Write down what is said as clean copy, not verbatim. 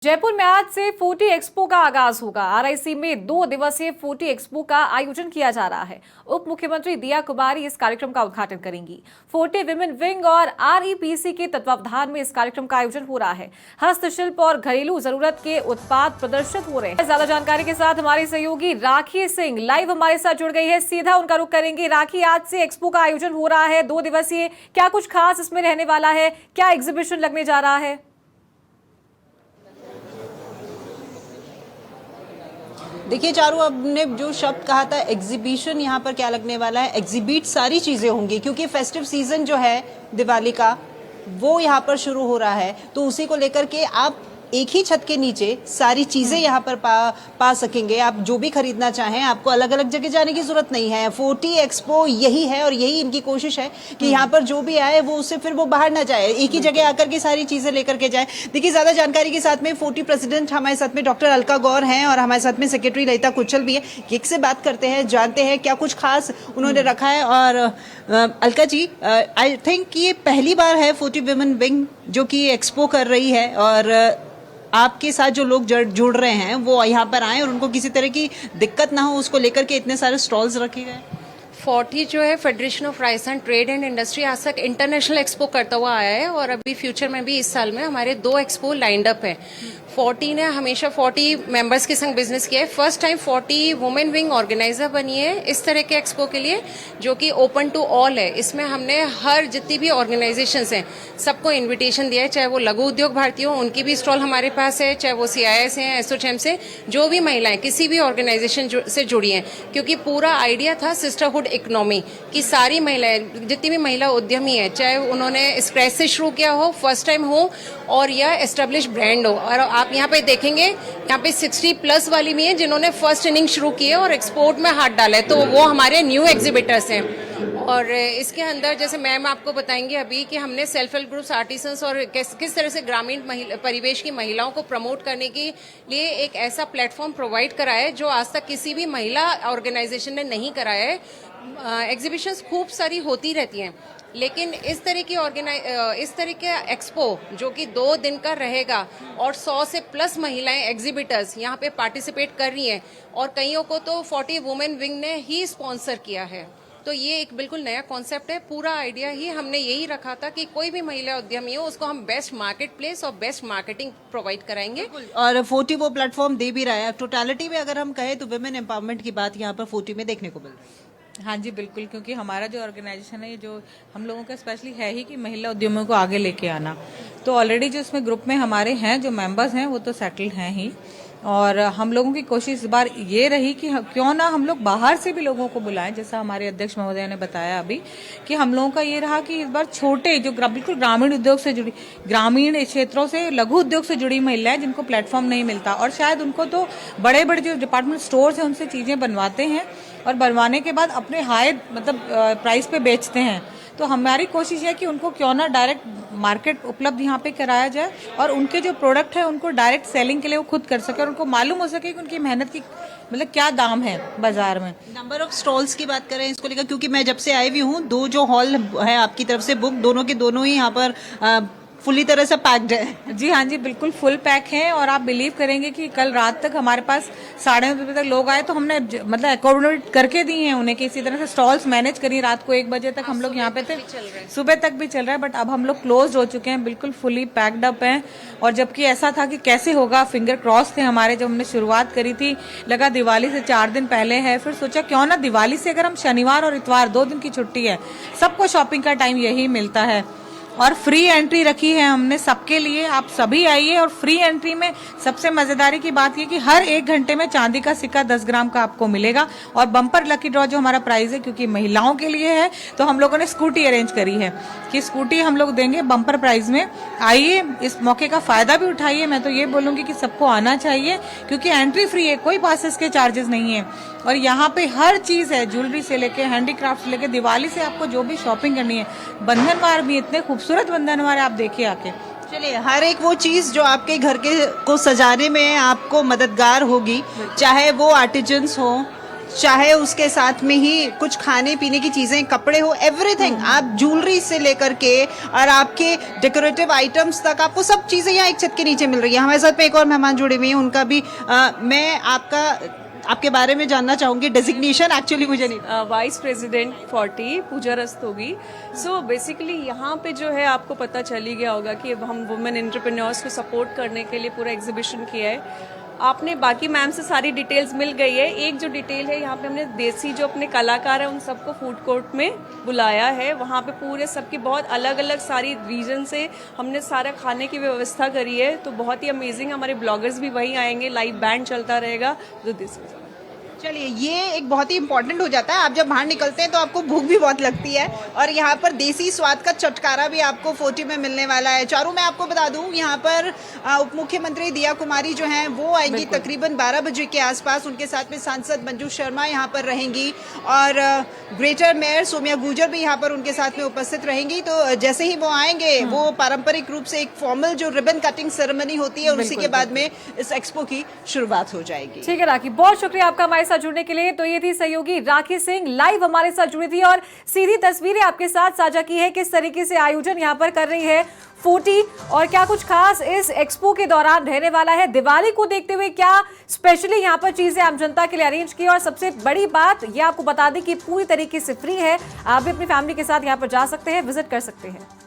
जयपुर में आज से फोर्टी एक्सपो का आगाज होगा। आरआईसी में 2 दिवसीय फोर्टी एक्सपो का आयोजन किया जा रहा है। उप मुख्यमंत्री दिया कुमारी इस कार्यक्रम का उद्घाटन करेंगी। फोर्टी विमेन विंग और आरईपीसी के तत्वावधान में इस कार्यक्रम का आयोजन हो रहा है। हस्तशिल्प और घरेलू जरूरत के उत्पाद प्रदर्शित हो रहे हैं। ज्यादा जानकारी के साथ हमारी सहयोगी राखी सिंह लाइव हमारे साथ जुड़ गई है। सीधा उनका रुख करेंगे। राखी, आज से एक्सपो का आयोजन हो रहा है 2 दिवसीय, क्या कुछ खास इसमें रहने वाला है? क्या एग्जीबिशन लगने जा रहा है? देखिए चारू, आपने जो शब्द कहा था एग्जीबिशन, यहाँ पर क्या लगने वाला है? एग्जीबिट सारी चीजें होंगी क्योंकि फेस्टिव सीजन जो है दिवाली का वो यहाँ पर शुरू हो रहा है, तो उसी को लेकर के आप एक ही छत के नीचे सारी चीजें यहाँ पर पा सकेंगे। आप जो भी खरीदना चाहें, आपको अलग अलग जगह जाने की जरूरत नहीं है। फोर्टी एक्सपो यही है और यही इनकी कोशिश है कि यहाँ पर जो भी आए वो उससे फिर वो बाहर ना जाए, एक ही जगह आकर के सारी चीजें लेकर के जाए। देखिए, ज्यादा जानकारी के साथ में फोर्टी प्रेसिडेंट हमारे साथ में डॉक्टर अलका गौर हैं और हमारे साथ में सेक्रेटरी ललिता कुचल भी है। एक से बात करते हैं, जानते हैं क्या कुछ खास उन्होंने रखा है। और अलका जी, आई थिंक ये पहली बार है फोर्टी वुमेन विंग जो कि एक्सपो कर रही है, और आपके साथ जो लोग जुड़ रहे हैं वो यहाँ पर आए और उनको किसी तरह की दिक्कत ना हो, उसको लेकर के इतने सारे स्टॉल्स रखे गए। फोर्टी जो है federation of rice and trade and industry आज तक इंटरनेशनल एक्सपो करता हुआ आया है और अभी फ्यूचर में भी इस साल में हमारे 2 एक्सपो लाइंड अप है। फोर्टी ने हमेशा 40 मेंबर्स के संग बिजनेस किया है। First time 40 women wing organiser बनी है इस तरह के एक्सपो के लिए, जो कि ओपन टू ऑल है। इसमें हमने हर जितनी भी ऑर्गेनाइजेशंस हैं सबको इनविटेशन दिया है, चाहे वो लघु उद्योग भारती हो, उनकी भी स्टॉल हमारे पास है, चाहे वो CIS हैं, एसोचैम से, जो भी महिलाएं किसी भी ऑर्गेनाइजेशन से जुड़ी हैं, क्योंकि पूरा आइडिया था सिस्टरहुड इकोनॉमी की सारी महिलाएं, जितनी भी महिला उद्यमी है, चाहे उन्होंने स्क्रैच से शुरू किया हो, फर्स्ट टाइम हो और या एस्टेब्लिश ब्रांड हो। और आप यहाँ पे देखेंगे, यहाँ पे 60+ वाली भी हैं जिन्होंने फर्स्ट इनिंग शुरू की है और एक्सपोर्ट में हाथ डाला है, तो वो हमारे न्यू एग्जिबिटर्स हैं। और इसके अंदर जैसे मैम आपको बताएंगे अभी कि हमने सेल्फ हेल्प ग्रुप्स, आर्टिसंस और किस तरह से ग्रामीण परिवेश की महिलाओं को प्रमोट करने के लिए एक ऐसा प्लेटफॉर्म प्रोवाइड कराया है जो आज तक किसी भी महिला ऑर्गेनाइजेशन ने नहीं कराया है। एग्जीबिशंस खूब सारी होती रहती हैं, लेकिन इस तरह के एक्सपो जो कि 2 दिन का रहेगा और 100 से प्लस महिलाएं एग्जिबिटर्स यहाँ पे पार्टिसिपेट कर रही हैं और कईयों को तो 40 वुमेन विंग ने ही स्पॉन्सर किया है। तो ये एक बिल्कुल नया कॉन्सेप्ट है। पूरा आइडिया ही हमने यही रखा था कि कोई भी महिला उद्यमी हो उसको हम बेस्ट मार्केट प्लेस और बेस्ट मार्केटिंग प्रोवाइड कराएंगे। और फोर्टी वो प्लेटफॉर्म दे भी रहा है। टोटलिटी में अगर हम कहें तो वुमेन एम्पावरमेंट की बात यहाँ पर फोर्टी में देखने को मिल रही है। हाँ जी बिल्कुल, क्योंकि हमारा जो ऑर्गेनाइजेशन है, ये जो हम लोगों का स्पेशली है ही कि महिला उद्यमियों को आगे लेके आना। तो ऑलरेडी जो इसमें ग्रुप में हमारे हैं जो मेंबर्स हैं वो तो सेटल्ड हैं ही, और हम लोगों की कोशिश इस बार ये रही कि क्यों ना हम लोग बाहर से भी लोगों को बुलाएं। जैसा हमारे अध्यक्ष महोदय ने बताया अभी कि हम लोगों का ये रहा कि इस बार छोटे जो बिल्कुल ग्रामीण उद्योग से जुड़ी, ग्रामीण क्षेत्रों से लघु उद्योग से जुड़ी महिलाएं जिनको प्लेटफॉर्म नहीं मिलता, और शायद उनको तो बड़े बड़े जो डिपार्टमेंट स्टोर्स हैं उनसे चीजें बनवाते हैं और बनवाने के बाद अपने हाई प्राइस पे बेचते हैं। तो हमारी कोशिश है कि उनको क्यों ना डायरेक्ट मार्केट उपलब्ध यहाँ पे कराया जाए और उनके जो प्रोडक्ट है उनको डायरेक्ट सेलिंग के लिए वो खुद कर सके और उनको मालूम हो सके कि उनकी मेहनत की क्या दाम है बाजार में। नंबर ऑफ स्टॉल्स की बात करें इसको लेकर, क्योंकि मैं जब से आई हुई हूँ 2 जो हॉल है आपकी तरफ से बुक, दोनों के दोनों ही यहाँ पर फुली तरह से पैक्ड है। जी हाँ जी, बिल्कुल फुल पैक है। और आप बिलीव करेंगे कि कल रात तक हमारे पास 9:30 बजे तक लोग आए, तो हमने अकोमोडेट करके दी हैं उन्हें, किसी तरह से स्टॉल्स मैनेज करी। रात को 1 बजे तक हम लोग यहाँ पे थे, सुबह तक भी चल रहा है, बट अब हम लोग क्लोज हो चुके हैं, बिल्कुल फुली पैक्ड अप हैं। और जबकि ऐसा था कि कैसे होगा, फिंगर क्रॉस थे हमारे, जब हमने शुरुआत करी थी लगा दिवाली से 4 दिन पहले है, फिर सोचा क्यों ना दिवाली से अगर हम शनिवार और इतवार 2 दिन की छुट्टी है, सबको शॉपिंग का टाइम यही मिलता है, और फ्री एंट्री रखी है हमने सबके लिए। आप सभी आइए। और फ्री एंट्री में सबसे मजेदारी की बात ये कि हर 1 घंटे में चांदी का सिक्का 10 ग्राम का आपको मिलेगा, और बम्पर लकी ड्रॉ जो हमारा प्राइस है, क्योंकि महिलाओं के लिए है, तो हम लोगों ने स्कूटी अरेंज करी है कि स्कूटी हम लोग देंगे बम्पर प्राइस में। आइए, इस मौके का फायदा भी उठाइए। मैं तो ये बोलूंगी कि सबको आना चाहिए, क्योंकि एंट्री फ्री है, कोई पासेस के चार्जेस नहीं है, और यहाँ पे हर चीज है, ज्वेलरी से लेके हैंडीक्राफ्ट से लेके दिवाली से आपको जो भी शॉपिंग करनी है। बंधनवार भी इतने खूबसूरत बंधनवार आप देखिए आके। चलिए, हर एक वो चीज जो आपके घर के को सजाने में आपको मददगार होगी, चाहे वो आर्टिजन्स हो, चाहे उसके साथ में ही कुछ खाने पीने की चीजें, कपड़े हो, एवरीथिंग, आप ज्वेलरी से लेकर के और आपके डेकोरेटिव आइटम्स तक आपको सब चीजें यहाँ एक छत के नीचे मिल रही है। हमारे साथ में एक और मेहमान जुड़े हुए हैं, उनका भी मैं आपके बारे में जानना चाहूंगी। डेजिग्नेशन एक्चुअली मुझे नहीं, वाइस प्रेसिडेंट 40 पूजा रस्तोगी। सो बेसिकली यहाँ पे जो है आपको पता चल ही गया होगा कि हम वुमेन एंटरप्रेन्योर्स को सपोर्ट करने के लिए पूरा एग्जीबिशन किया है। आपने बाकी मैम से सारी डिटेल्स मिल गई है। एक जो डिटेल है, यहाँ पे हमने देसी जो अपने कलाकार हैं उन सबको फूड कोर्ट में बुलाया है। वहाँ पे पूरे सबकी बहुत अलग अलग सारी रीजन से हमने सारा खाने की व्यवस्था करी है। तो बहुत ही अमेजिंग, हमारे ब्लॉगर्स भी वहीं आएंगे, लाइव बैंड चलता रहेगा। तो दिस चलिए ये एक बहुत ही इंपॉर्टेंट हो जाता है। आप जब बाहर निकलते हैं तो आपको भूख भी बहुत लगती है, और यहाँ पर देसी स्वाद का चटकारा भी आपको 40 में मिलने वाला है। चारू, मैं आपको बता दूं, यहाँ पर उप मुख्यमंत्री दिया कुमारी जो हैं वो आएंगी तकरीबन 12 बजे के आसपास। उनके साथ में सांसद मंजू शर्मा यहाँ पर रहेंगी, और ग्रेटर मेयर सोम्या गुर्जर भी यहाँ पर उनके साथ में उपस्थित रहेंगी। तो जैसे ही वो आएंगे, वो पारंपरिक रूप से एक फॉर्मल जो रिबन कटिंग सेरेमनी होती है, और उसी के बाद में इस एक्सपो की शुरुआत हो जाएगी। ठीक है राखी, बहुत शुक्रिया आपका हमारे साथ जुड़ने के लिए। तो ये थी सहयोगी राखी सिंह, लाइव हमारे साथ जुड़ी थी और सीधी तस्वीरें आपके साथ साझा की है किस तरीके से आयोजन यहाँ पर कर रही है 40, और क्या कुछ खास इस एक्सपो के दौरान रहने वाला है। दिवाली को देखते हुए क्या स्पेशली यहाँ पर चीजें आम जनता के लिए अरेंज की, और सबसे बड़ी बात ये आपको बता दें कि पूरी तरीके से फ्री है। आप भी अपनी फैमिली के साथ यहाँ पर जा सकते हैं, विजिट कर सकते हैं।